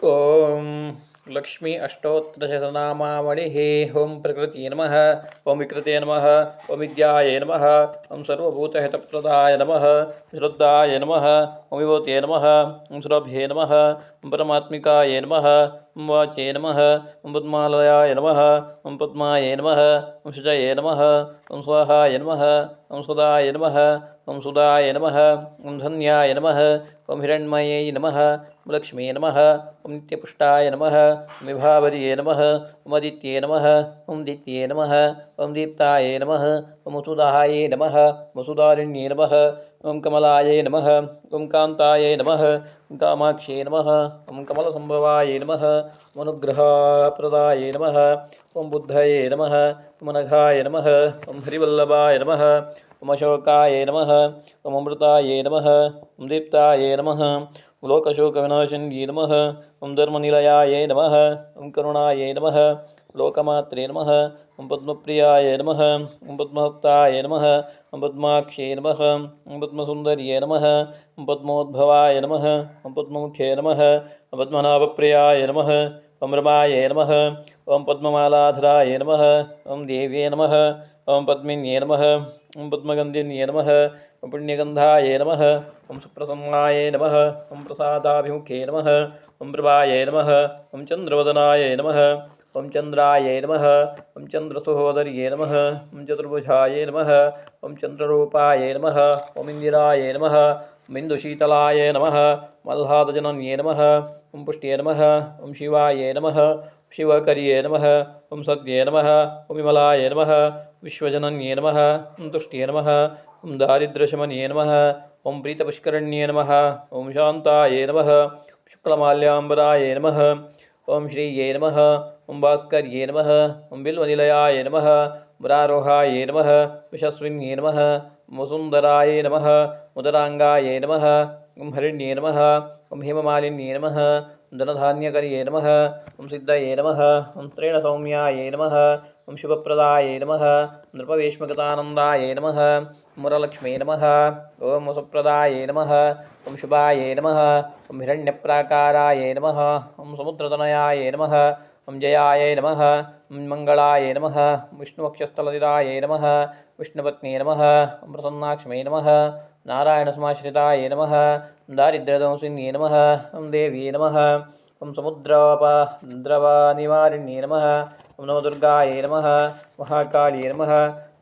ಓಂ ಲಕ್ಷ್ಮೀ ಅಷ್ಟೋತ್ತರಶತನಾಮಾವಳಿಃ ಓಂ ಪ್ರಕೃತಿಯೇ ನಮಃ ಓಂ ವಿಕೃತಿಯೇ ನಮಃ ಓಂ ವಿದ್ಯಾಯೇ ನಮಃ ಓಂ ಸರ್ವಭೂತಹಿತಪ್ರದಾಯ ನಮಃ ಶ್ರದ್ಧಾಯ ನಮಃ ಓಂ ವಿಭೂತಿಯೇ ನಮಃ ಓಂ ಸುರಭ್ಯೇ ನಮಃ ಓಂ ಪರಮಾತ್ಮಿಕಾಯೇ ನಮಃ ಓಂ ವಾಚ್ಯೇ ನಮಃ ಓಂ ಪದ್ಮಾಲಯಾಯ ನಮಃ ಓಂ ಪದ್ಮಾಯೇ ನಮಃ ಓಂ ಶುಚಯೇ ನಮಃ ಓಂ ಸ್ವಾಹಾಯ ನಮಃ ಓಂ ಸುಧಾಯ ನಮಃ ಓಂ ಸುಧಾಯ ನಮಃ ಓಂ ಧನ್ಯಾಯ ನಮಃ ಓಂ ಹಿರಣ್ಮಯೇ ನಮಃ ಓಂ ಲಕ್ಷ್ಮೀ ನಮಃ ಓಂ ನಿತ್ಯಪುಷ್ಟಾಯ ನಮಃ ಓಂ ವಿಭಾವರಿಯೇ ನಮಃ ಓಂ ಆದಿತ್ಯೇ ನಮಃ ಓಂ ದಿತ್ಯೇ ನಮಃ ಓಂ ದೀಪ್ತಾಯೇ ನಮಃ ಓಂ ವಸುಧಾಯೇ ನಮಃ ವಸುಧಾರಿಣ್ಯೇ ನಮಃ ಓಂ ಕಮಲಾಯೇ ನಮಃ ಓಂ ಕಾಂತಾಯೇ ನಮಃ ಓಂ ಕಾಮಾಕ್ಷೇ ನಮಃ ಓಂ ಕಮಲಸಂಭವಾಯೇ ನಮಃ ಓಂ ಅನುಗ್ರಹಪ್ರದಾಯೇ ನಮಃ ಓಂ ಬುದ್ಧಯೇ ನಮಃ ಓಂ ಅನಘಾಯ ನಮಃ ಓಂ ಹರಿವಲ್ಲಭಾಯ ನಮಃ ಓಂ ಅಶೋಕಾಯ ನಮಃ ಓಂ ಅಮೃತಾಯೇ ನಮಃ ಓಂ ದೀಪ್ತಾಯೇ ನಮಃ ಓಂ ಲೋಕಶೋಕವಿನಾಶನ್ಯೇ ನಮಃ ಓಂ ಧರ್ಮನಿಲಯಾಯ ನಮಃ ಓಂ ಕರುಣಾಯ ನಮಃ ಲೋಕಮಾತ್ರೇ ನಮಃ ಓಂ ಪದ್ಮಪ್ರಿಯಾಯ ನಮಃ ಓಂ ಪದ್ಮಹಕ್ತಾಯ ನಮಃ ಓಂ ಪದ್ಮಾಕ್ಷೇ ನಮಃ ಓಂ ಪದ್ಮಸುಂದರ್ಯೇ ನಮಃ ಓಂ ಪದ್ಮೋದ್ಭವಾಯ ನಮಃ ಓಂ ಪದ್ಮಮುಖೇ ನಮಃ ಓಂ ಪದ್ಮನಾಭಪ್ರಿಯಾಯ ನಮಃ ಓಂ ರಮಾಯ ನಮಃ ಓಂ ಪದ್ಮಮಾಲಾಧರಾಯ ನಮಃ ಓಂ ದೇವ್ಯೇ ನಮಃ ಓಂ ಪದ್ಮಿನ್ಯೇ ನಮಃ ಓಂ ಪದ್ಮಗಂಧಿನ್ಯೇ ನಮಃ ಓಂ ಪುಣ್ಯಗಂಧಾಯ ನಮಃ ಓಂ ಸುಪ್ರಸನ್ನಾಯ ನಮಃ ಓಂ ಪ್ರಸಾದಾಭಿಮುಖೇ ನಮಃ ಓಂ ಪ್ರಭಾಯ ನಮಃ ಓಂ ಚಂದ್ರವದನಾಯ ನಮಃ ಓಂ ಚಂದ್ರಾಯ ನಮಃ ಓಂ ಚಂದ್ರಸಹೋದರ್ಯೇ ನಮಃ ಓಂ ಚತುರ್ಭುಜಾಯ ನಮಃ ಓಂ ಚಂದ್ರರೂಪಾಯ ನಮಃ ಓಂ ಇಂದಿರಾಯ ನಮಃ ಓಂ ಇಂದುಶೀತಲಾಯ ನಮಃ ಮಲ್ಹಾದಜನನ್ಯೇ ನಮಃ ಓಂ ಪುಷ್ಟ್ಯೇ ನಮಃ ಓಂ ಶಿವಾಯ ನಮಃ ಶಿವಕರ್ಯೇ ನಮಃ ಓಂ ಸದ್ಯೇ ನಮಃ ಓಂ ವಿಮಲಾಯ ನಮಃ ವಿಶ್ವಜನನ್ಯೇ ನಮಃ ಓಂ ತುಷ್ಟ್ಯೇ ನಮಃ ಓಂ ದಾರಿದ್ರ್ಯಶಮನ್ಯೇ ನಮಃ ಓಂ ಪ್ರೀತಪುಷ್ಕರಣ್ಯೇ ನಮಃ ಓಂ ಶಾಂತಾಯೇ ನಮಃ ಶುಕ್ಲಮಾಲ್ಯಾಂಬರಾಯ ನಮಃ ಓಂ ಶ್ರೀಯೇ ನಮಃ ಓಂ ಭಾಸ್ಕರ್ಯೇ ನಮಃ ಓಂ ಬಿಲ್ವನಿಲಯಾಯ ನಮಃ ವರಾರೋಹಾಯ ನಮಃ ಯಶಸ್ವಿನ್ಯೇ ನಮಃ ಓಂ ವಸುಂಧರಾಯ ನಮಃ ಮುದರಾಂಗಾಯ ನಮಃ ಓಂ ಹರಿಣ್ಯೇ ನಮಃ ಓಂ ಹೇಮಮಾಲಿನ್ಯೇ ನಮಃ ಓಂ ಧನಧಾನ್ಯಕರ್ಯೇ ನಮಃ ಓಂ ಸಿದ್ಧಯೇ ನಮಃ ಓಂ ತ್ರೇಣ ಸೌಮ್ಯಾಯ ನಮಃ ಓಂ ಶುಭಪ್ರದಾಯ ನಮಃ ಓಂ ನೃಪವೇಶ್ಮಗತಾನಂದಾಯ ನಮಃ ಓಂ ವರಲಕ್ಷ್ಮೇ ನಮಃ ಓಂ ವಸುಪ್ರದಾಯ ನಮಃ ಓಂ ಶುಭಾಯ ನಮಃ ಓಂ ಹಿರಣ್ಯಪ್ರಾಕಾರಾಯ ನಮಃ ಓಂ ಸಮುದ್ರತನಯಾಯ ನಮಃ ಓಂ ಜಯಾಯ ನಮಃ ಓಂ ಮಂಗಳಾಯ ನಮಃ ವಿಷ್ಣುವಕ್ಷಸ್ಥಲದಿರಾಯ ನಮಃ ವಿಷ್ಣುಪತ್ನೇ ನಮಃ ಓಂ ಪ್ರಸನ್ನಾಕ್ಷ್ಮೇ ನಮಃ ನಾರಾಯಣಸಮಾಶ್ರಿತಾಯ ನಮಃ ಓಂ ದಾರಿದ್ರ್ಯದಂಸಿನ್ಯೇ ನಮಃ ಓಂ ದೇವ್ಯೇ ನಮಃ ಓಂ ಸಮುದ್ರವನಿವಾರಿಣ್ಯೇ ನಮಃ ಓಂ ನವದುರ್ಗಾಯೇ ನಮಃ ಮಹಾಕಾಳಿಯೇ ನಮಃ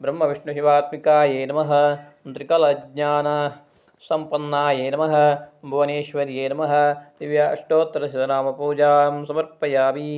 ಬ್ರಹ್ಮವಿಷ್ಣುಶಿವಾತ್ಮಿಕಾಯೇ ನಮಃ ಓಂ ತ್ರಿಕಲಜ್ಞಾನ ಸಂಪನ್ನಾಯೇ ನಮಃ ಭುವನೇಶ್ವರ್ಯೇ ನಮಃ ದಿವ್ಯ ಅಷ್ಟೋತ್ತರಶತನಾಮಪೂಜಾಂ ಸಮರ್ಪಯಾಮಿ.